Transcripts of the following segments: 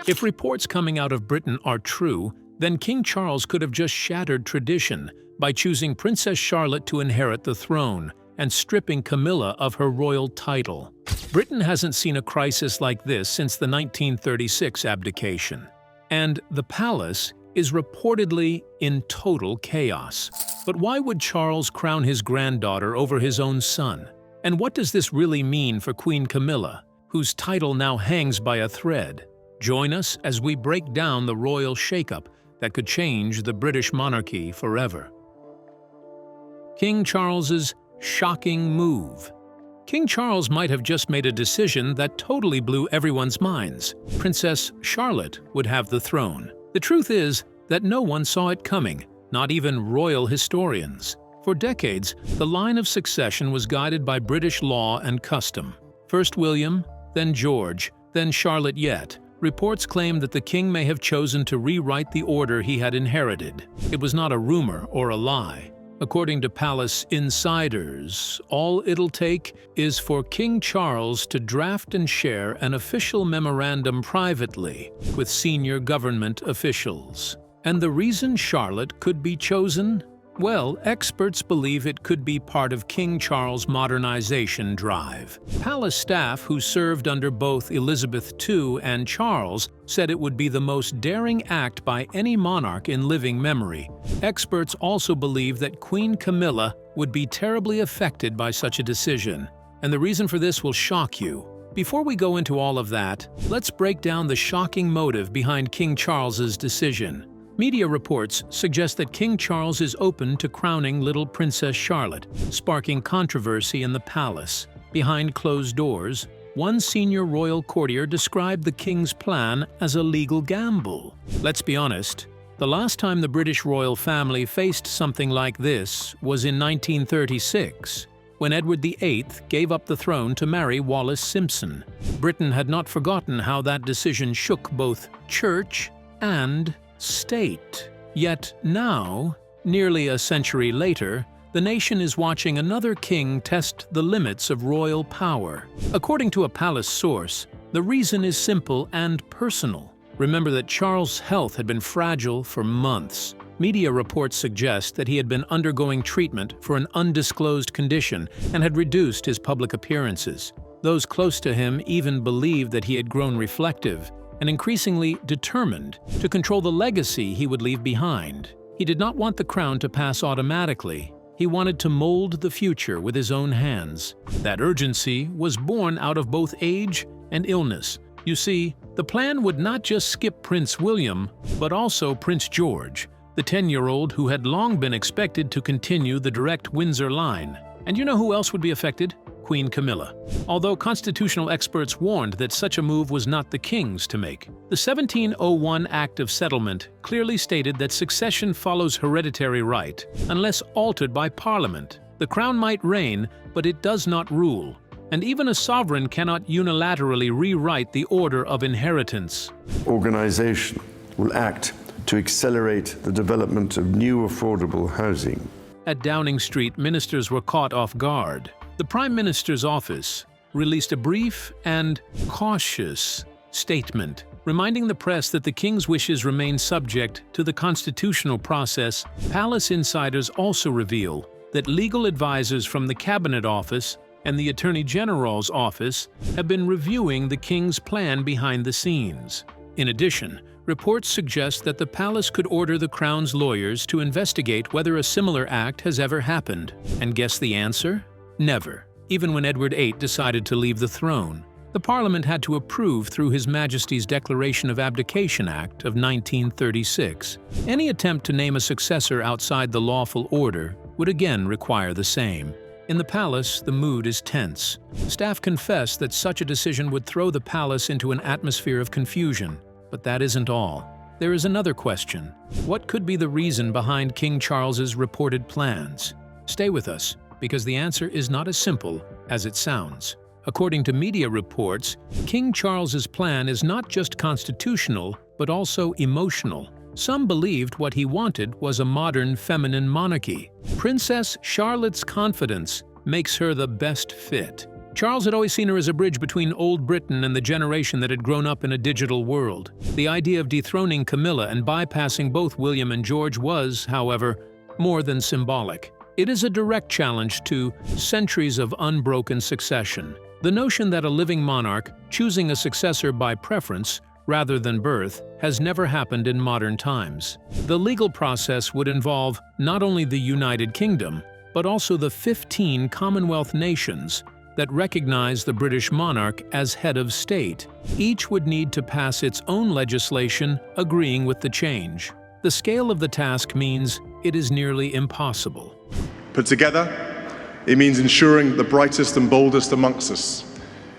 If reports coming out of Britain are true, then King Charles could have just shattered tradition by choosing Princess Charlotte to inherit the throne and stripping Camilla of her royal title. Britain hasn't seen a crisis like this since the 1936 abdication. And the palace is reportedly in total chaos. But why would Charles crown his granddaughter over his own son? And what does this really mean for Queen Camilla, whose title now hangs by a thread? Join us as we break down the royal shakeup that could change the British monarchy forever. King Charles's shocking move. King Charles might have just made a decision that totally blew everyone's minds. Princess Charlotte would have the throne. The truth is that no one saw it coming, not even royal historians. For decades, the line of succession was guided by British law and custom. First William, then George, then Charlotte yet. Reports claim that the king may have chosen to rewrite the order he had inherited. It was not a rumor or a lie. According to palace insiders, all it'll take is for King Charles to draft and share an official memorandum privately with senior government officials. And the reason Charlotte could be chosen? Well, experts believe it could be part of King Charles' modernization drive. Palace staff who served under both Elizabeth II and Charles said it would be the most daring act by any monarch in living memory. Experts also believe that Queen Camilla would be terribly affected by such a decision. And the reason for this will shock you. Before we go into all of that, let's break down the shocking motive behind King Charles's decision. Media reports suggest that King Charles is open to crowning little Princess Charlotte, sparking controversy in the palace. Behind closed doors, one senior royal courtier described the king's plan as a legal gamble. Let's be honest, the last time the British royal family faced something like this was in 1936, when Edward VIII gave up the throne to marry Wallis Simpson. Britain had not forgotten how that decision shook both church and state. Yet now, nearly a century later, the nation is watching another king test the limits of royal power. According to a palace source, the reason is simple and personal. Remember that Charles' health had been fragile for months. Media reports suggest that he had been undergoing treatment for an undisclosed condition and had reduced his public appearances. Those close to him even believed that he had grown reflective and increasingly determined to control the legacy he would leave behind. He did not want the crown to pass automatically. He wanted to mold the future with his own hands. That urgency was born out of both age and illness. You see, the plan would not just skip Prince William, but also Prince George, the 10-year-old who had long been expected to continue the direct Windsor line. And you know who else would be affected? Queen Camilla. Although constitutional experts warned that such a move was not the king's to make. The 1701 Act of Settlement clearly stated that succession follows hereditary right, unless altered by Parliament. The crown might reign, but it does not rule. And even a sovereign cannot unilaterally rewrite the order of inheritance. Organization will act to accelerate the development of new affordable housing. At Downing Street, ministers were caught off guard. The Prime Minister's office released a brief and cautious statement, reminding the press that the king's wishes remain subject to the constitutional process. Palace insiders also reveal that legal advisors from the Cabinet Office and the Attorney General's office have been reviewing the king's plan behind the scenes. In addition, reports suggest that the palace could order the crown's lawyers to investigate whether a similar act has ever happened. And guess the answer? Never. Even when Edward VIII decided to leave the throne, the Parliament had to approve through His Majesty's Declaration of Abdication Act of 1936. Any attempt to name a successor outside the lawful order would again require the same. In the palace, the mood is tense. Staff confess that such a decision would throw the palace into an atmosphere of confusion. But that isn't all. There is another question. What could be the reason behind King Charles's reported plans? Stay with us, because the answer is not as simple as it sounds. According to media reports, King Charles's plan is not just constitutional, but also emotional. Some believed what he wanted was a modern feminine monarchy. Princess Charlotte's confidence makes her the best fit. Charles had always seen her as a bridge between old Britain and the generation that had grown up in a digital world. The idea of dethroning Camilla and bypassing both William and George was, however, more than symbolic. It is a direct challenge to centuries of unbroken succession. The notion that a living monarch, choosing a successor by preference rather than birth, has never happened in modern times. The legal process would involve not only the United Kingdom, but also the 15 Commonwealth nations that recognize the British monarch as head of state. Each would need to pass its own legislation agreeing with the change. The scale of the task means it is nearly impossible. Put together, it means ensuring the brightest and boldest amongst us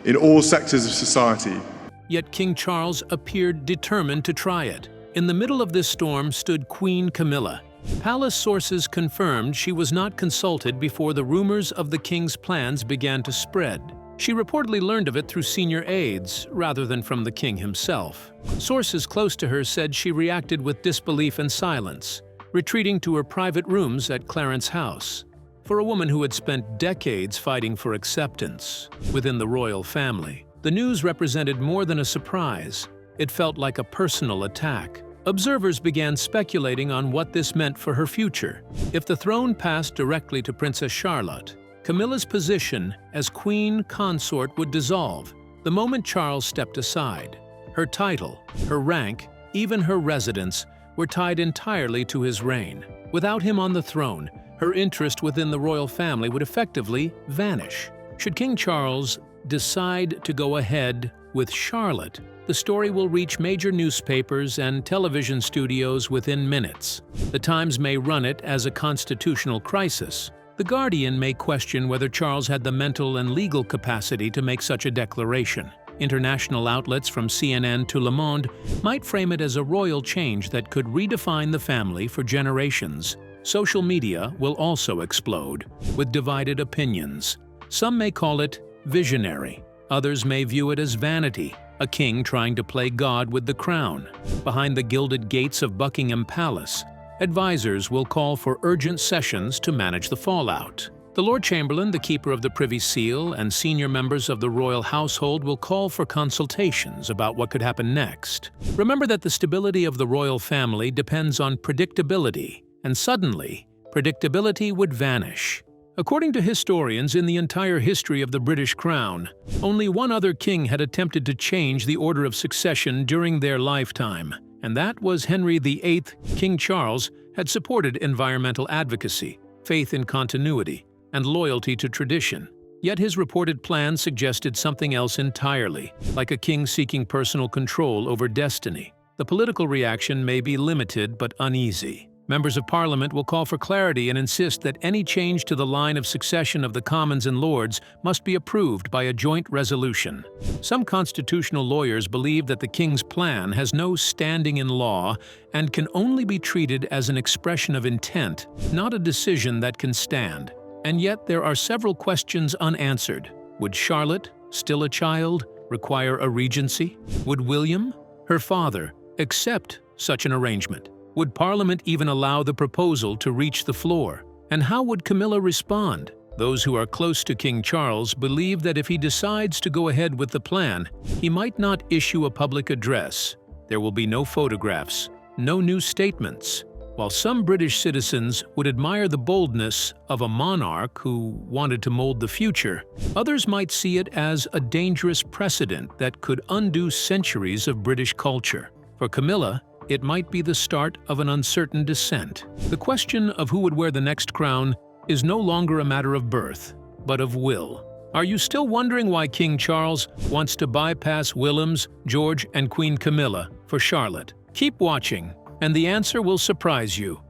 in all sectors of society. Yet King Charles appeared determined to try it. In the middle of this storm stood Queen Camilla. Palace sources confirmed she was not consulted before the rumors of the king's plans began to spread. She reportedly learned of it through senior aides, rather than from the king himself. Sources close to her said she reacted with disbelief and silence, retreating to her private rooms at Clarence House. For a woman who had spent decades fighting for acceptance within the royal family, the news represented more than a surprise. It felt like a personal attack. Observers began speculating on what this meant for her future. If the throne passed directly to Princess Charlotte, Camilla's position as queen consort would dissolve the moment Charles stepped aside. Her title, her rank, even her residence were tied entirely to his reign. Without him on the throne, her interest within the royal family would effectively vanish. Should King Charles decide to go ahead with Charlotte, the story will reach major newspapers and television studios within minutes. The Times may run it as a constitutional crisis. The Guardian may question whether Charles had the mental and legal capacity to make such a declaration. International outlets from CNN to Le Monde might frame it as a royal change that could redefine the family for generations. Social media will also explode, with divided opinions. Some may call it visionary. Others may view it as vanity, a king trying to play God with the crown. Behind the gilded gates of Buckingham Palace, advisors will call for urgent sessions to manage the fallout. The Lord Chamberlain, the keeper of the Privy Seal, and senior members of the royal household will call for consultations about what could happen next. Remember that the stability of the royal family depends on predictability, and suddenly, predictability would vanish. According to historians, in the entire history of the British crown, only one other king had attempted to change the order of succession during their lifetime, and that was Henry VIII. King Charles had supported environmental advocacy, faith in continuity, and loyalty to tradition. Yet his reported plan suggested something else entirely, like a king seeking personal control over destiny. The political reaction may be limited but uneasy. Members of Parliament will call for clarity and insist that any change to the line of succession of the Commons and Lords must be approved by a joint resolution. Some constitutional lawyers believe that the King's plan has no standing in law and can only be treated as an expression of intent, not a decision that can stand. And yet there are several questions unanswered. Would Charlotte, still a child, require a regency? Would William, her father, accept such an arrangement? Would Parliament even allow the proposal to reach the floor? And how would Camilla respond? Those who are close to King Charles believe that if he decides to go ahead with the plan, he might not issue a public address. There will be no photographs, no new statements. While some British citizens would admire the boldness of a monarch who wanted to mold the future, others might see it as a dangerous precedent that could undo centuries of British culture. For Camilla, it might be the start of an uncertain descent. The question of who would wear the next crown is no longer a matter of birth, but of will. Are you still wondering why King Charles wants to bypass Williams, George, and Queen Camilla for Charlotte? Keep watching, and the answer will surprise you.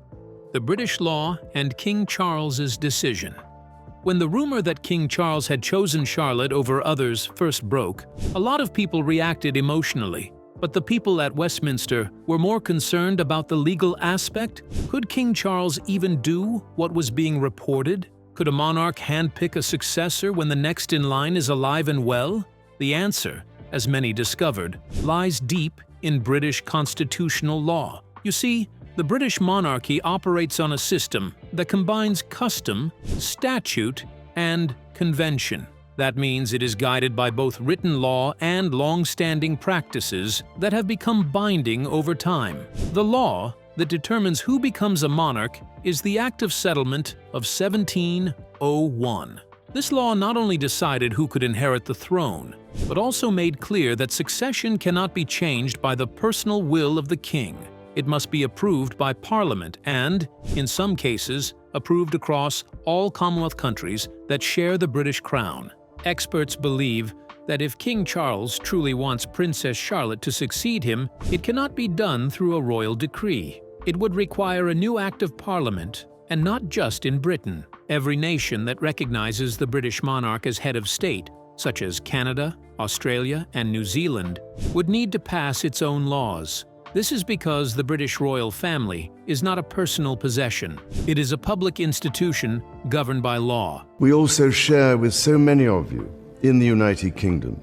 The British law and King Charles's decision. When the rumor that King Charles had chosen Charlotte over others first broke, a lot of people reacted emotionally. But the people at Westminster were more concerned about the legal aspect. Could King Charles even do what was being reported? Could a monarch handpick a successor when the next in line is alive and well? The answer, as many discovered, lies deep in British constitutional law. You see, the British monarchy operates on a system that combines custom, statute, and convention. That means it is guided by both written law and long-standing practices that have become binding over time. The law that determines who becomes a monarch is the Act of Settlement of 1701. This law not only decided who could inherit the throne, but also made clear that succession cannot be changed by the personal will of the king. It must be approved by Parliament and, in some cases, approved across all Commonwealth countries that share the British crown. Experts believe that if King Charles truly wants Princess Charlotte to succeed him, it cannot be done through a royal decree. It would require a new Act of Parliament, and not just in Britain. Every nation that recognizes the British monarch as head of state, such as Canada, Australia, and New Zealand, would need to pass its own laws. This is because the British royal family is not a personal possession. It is a public institution governed by law. We also share with so many of you in the United Kingdom,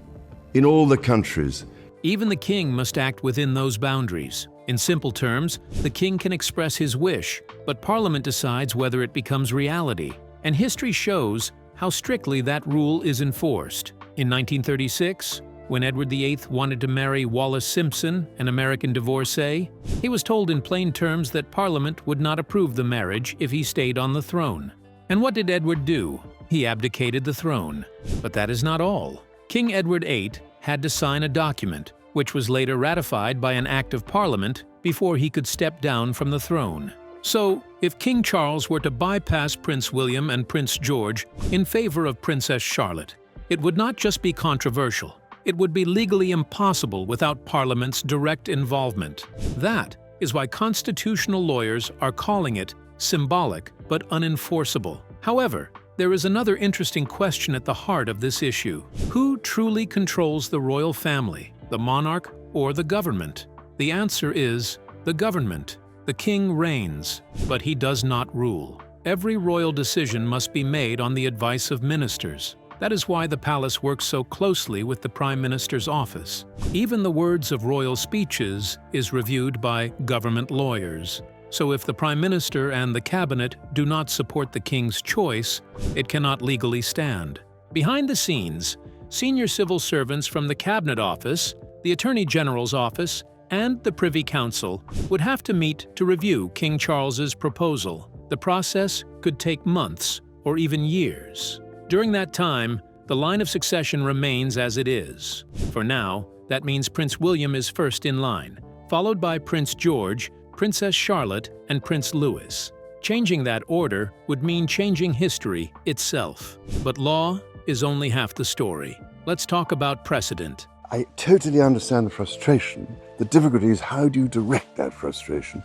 in all the countries. Even the king must act within those boundaries. In simple terms, the king can express his wish, but Parliament decides whether it becomes reality. And history shows how strictly that rule is enforced. In 1936, when Edward VIII wanted to marry Wallis Simpson, an American divorcee, he was told in plain terms that Parliament would not approve the marriage if he stayed on the throne. And what did Edward do? He abdicated the throne. But that is not all. King Edward VIII had to sign a document, which was later ratified by an Act of Parliament before he could step down from the throne. So, if King Charles were to bypass Prince William and Prince George in favor of Princess Charlotte, it would not just be controversial. It would be legally impossible without Parliament's direct involvement. That is why constitutional lawyers are calling it symbolic but unenforceable. However, there is another interesting question at the heart of this issue. Who truly controls the royal family, the monarch or the government? The answer is the government. The king reigns, but he does not rule. Every royal decision must be made on the advice of ministers. That is why the palace works so closely with the Prime Minister's office. Even the words of royal speeches is reviewed by government lawyers. So if the Prime Minister and the Cabinet do not support the King's choice, it cannot legally stand. Behind the scenes, senior civil servants from the Cabinet Office, the Attorney General's Office, and the Privy Council would have to meet to review King Charles's proposal. The process could take months or even years. During that time, the line of succession remains as it is. For now, that means Prince William is first in line, followed by Prince George, Princess Charlotte, and Prince Louis. Changing that order would mean changing history itself. But law is only half the story. Let's talk about precedent. I totally understand the frustration. The difficulty is, how do you direct that frustration?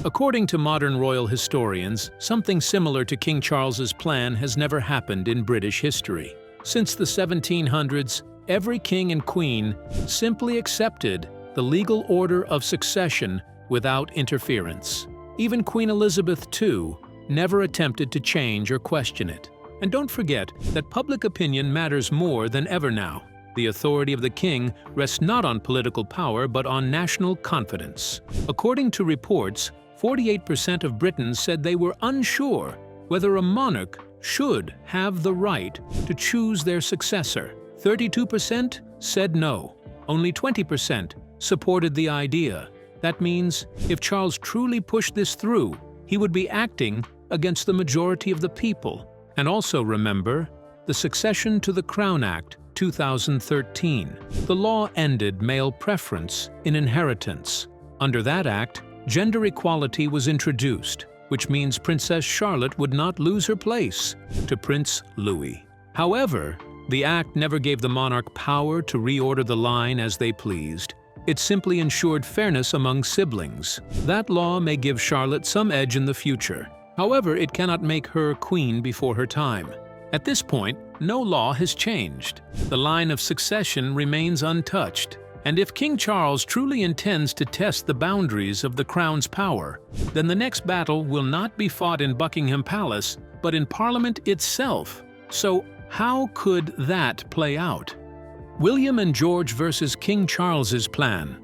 According to modern royal historians, something similar to King Charles's plan has never happened in British history. Since the 1700s, every king and queen simply accepted the legal order of succession without interference. Even Queen Elizabeth II never attempted to change or question it. And don't forget that public opinion matters more than ever now. The authority of the king rests not on political power but on national confidence. According to reports, 48% of Britons said they were unsure whether a monarch should have the right to choose their successor. 32% said no. Only 20% supported the idea. That means if Charles truly pushed this through, he would be acting against the majority of the people. And also remember the Succession to the Crown Act 2013. The law ended male preference in inheritance. Under that act, gender equality was introduced, which means Princess Charlotte would not lose her place to Prince Louis. However, the act never gave the monarch power to reorder the line as they pleased. It simply ensured fairness among siblings. That law may give Charlotte some edge in the future. However, it cannot make her queen before her time. At this point, no law has changed. The line of succession remains untouched. And if King Charles truly intends to test the boundaries of the crown's power, then the next battle will not be fought in Buckingham Palace, but in Parliament itself. So how could that play out? William and George versus King Charles's plan.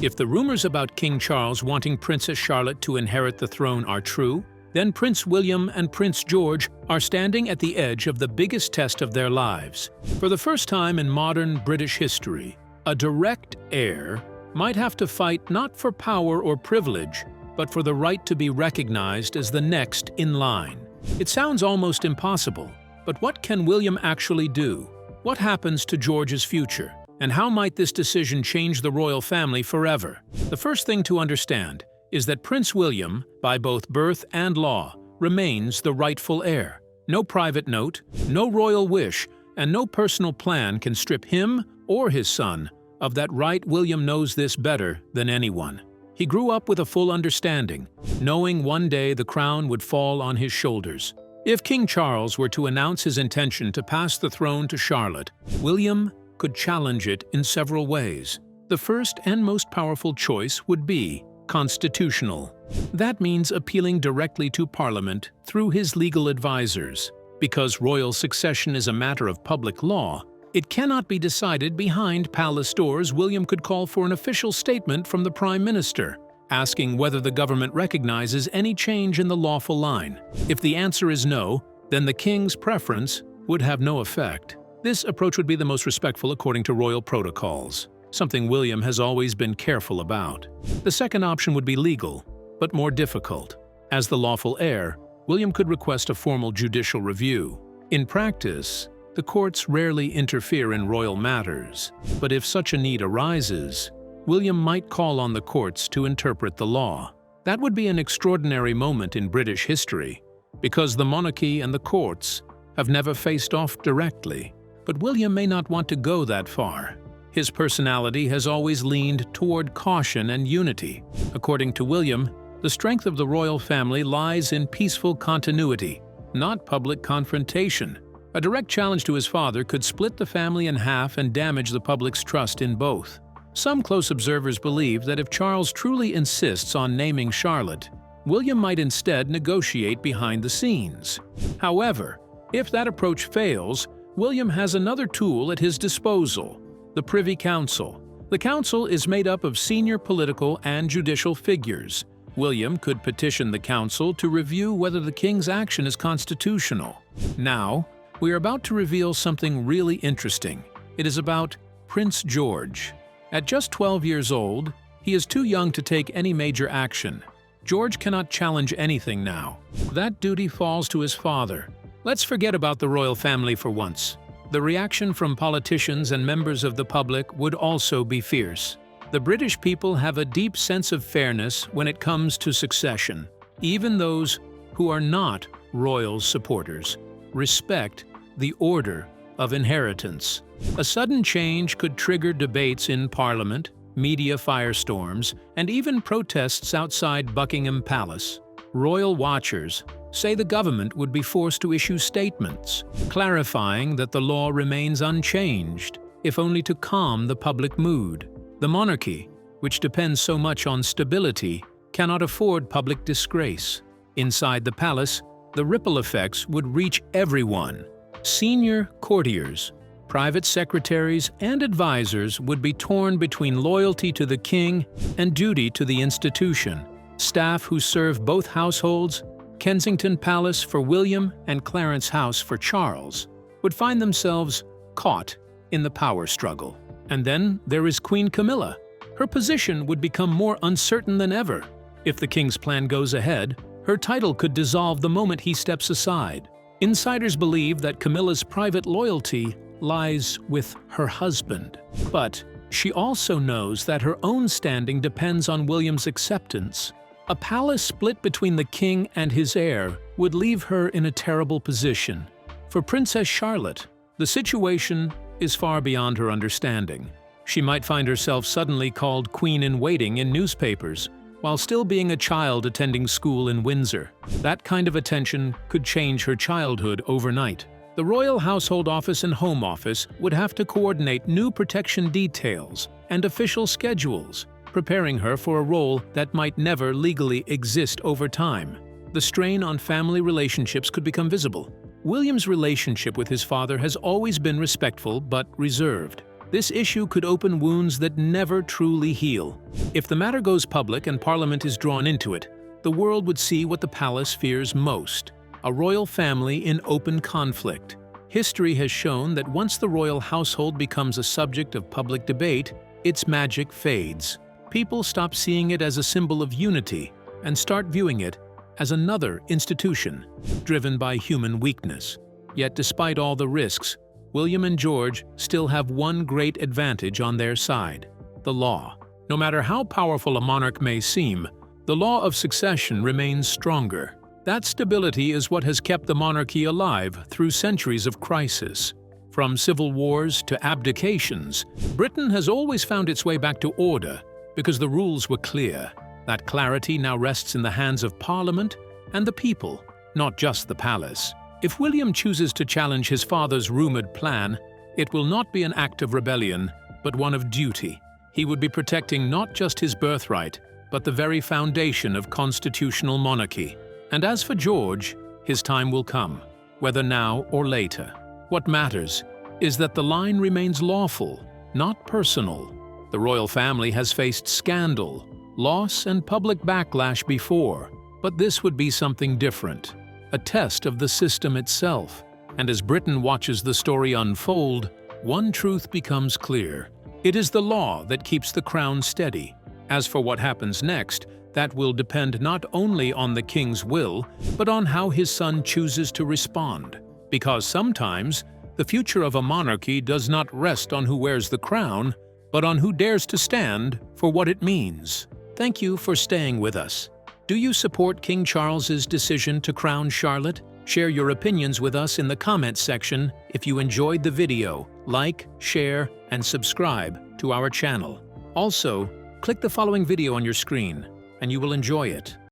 If the rumors about King Charles wanting Princess Charlotte to inherit the throne are true, then Prince William and Prince George are standing at the edge of the biggest test of their lives. For the first time in modern British history, a direct heir might have to fight not for power or privilege, but for the right to be recognized as the next in line. It sounds almost impossible, but what can William actually do? What happens to George's future? And how might this decision change the royal family forever? The first thing to understand is that Prince William, by both birth and law, remains the rightful heir. No private note, no royal wish, and no personal plan can strip him or his son of that right. William knows this better than anyone. He grew up with a full understanding, knowing one day the crown would fall on his shoulders. If King Charles were to announce his intention to pass the throne to Charlotte, William could challenge it in several ways. The first and most powerful choice would be constitutional. That means appealing directly to Parliament through his legal advisors. Because royal succession is a matter of public law, it cannot be decided behind palace doors. William could call for an official statement from the Prime Minister, asking whether the government recognizes any change in the lawful line. If the answer is no, then the king's preference would have no effect. This approach would be the most respectful according to royal protocols, something William has always been careful about. The second option would be legal, but more difficult. As the lawful heir, William could request a formal judicial review. In practice, the courts rarely interfere in royal matters, but if such a need arises, William might call on the courts to interpret the law. That would be an extraordinary moment in British history, because the monarchy and the courts have never faced off directly. But William may not want to go that far. His personality has always leaned toward caution and unity. According to William, the strength of the royal family lies in peaceful continuity, not public confrontation. A direct challenge to his father could split the family in half and damage the public's trust in both. Some close observers believe that if Charles truly insists on naming Charlotte, William might instead negotiate behind the scenes. However, if that approach fails, William has another tool at his disposal: the Privy Council. The council is made up of senior political and judicial figures. William could petition the council to review whether the king's action is constitutional. Now, we are about to reveal something really interesting. It is about Prince George. At just 12 years old, he is too young to take any major action. George cannot challenge anything now. That duty falls to his father. Let's forget about the royal family for once. The reaction from politicians and members of the public would also be fierce. The British people have a deep sense of fairness when it comes to succession. Even those who are not royal supporters respect the order of inheritance. A sudden change could trigger debates in Parliament, media firestorms, and even protests outside Buckingham Palace. Royal watchers say the government would be forced to issue statements, clarifying that the law remains unchanged, if only to calm the public mood. The monarchy, which depends so much on stability, cannot afford public disgrace. Inside the palace, the ripple effects would reach everyone. Senior courtiers, private secretaries, and advisors would be torn between loyalty to the king and duty to the institution. Staff who serve both households, Kensington Palace for William and Clarence House for Charles, would find themselves caught in the power struggle. And then there is Queen Camilla. Her position would become more uncertain than ever. If the king's plan goes ahead, her title could dissolve the moment he steps aside. Insiders believe that Camilla's private loyalty lies with her husband. But she also knows that her own standing depends on William's acceptance. A palace split between the king and his heir would leave her in a terrible position. For Princess Charlotte, the situation is far beyond her understanding. She might find herself suddenly called Queen-in-Waiting in newspapers, while still being a child attending school in Windsor. That kind of attention could change her childhood overnight. The Royal Household Office and Home Office would have to coordinate new protection details and official schedules, preparing her for a role that might never legally exist over time. The strain on family relationships could become visible. William's relationship with his father has always been respectful but reserved. This issue could open wounds that never truly heal. If the matter goes public and Parliament is drawn into it, the world would see what the palace fears most: a royal family in open conflict. History has shown that once the royal household becomes a subject of public debate, its magic fades. People stop seeing it as a symbol of unity and start viewing it as another institution driven by human weakness. Yet despite all the risks, William and George still have one great advantage on their side: the law. No matter how powerful a monarch may seem, the law of succession remains stronger. That stability is what has kept the monarchy alive through centuries of crisis. From civil wars to abdications, Britain has always found its way back to order because the rules were clear. That clarity now rests in the hands of Parliament and the people, not just the palace. If William chooses to challenge his father's rumored plan, it will not be an act of rebellion, but one of duty. He would be protecting not just his birthright, but the very foundation of constitutional monarchy. And as for George, his time will come, whether now or later. What matters is that the line remains lawful, not personal. The royal family has faced scandal, loss, and public backlash before, but this would be something different, a test of the system itself. And as Britain watches the story unfold, one truth becomes clear: it is the law that keeps the crown steady. As for what happens next, that will depend not only on the king's will, but on how his son chooses to respond. Because sometimes, the future of a monarchy does not rest on who wears the crown, but on who dares to stand for what it means. Thank you for staying with us. Do you support King Charles's decision to crown Charlotte? Share your opinions with us in the comments section. If you enjoyed the video, like, share, and subscribe to our channel. Also, click the following video on your screen, and you will enjoy it.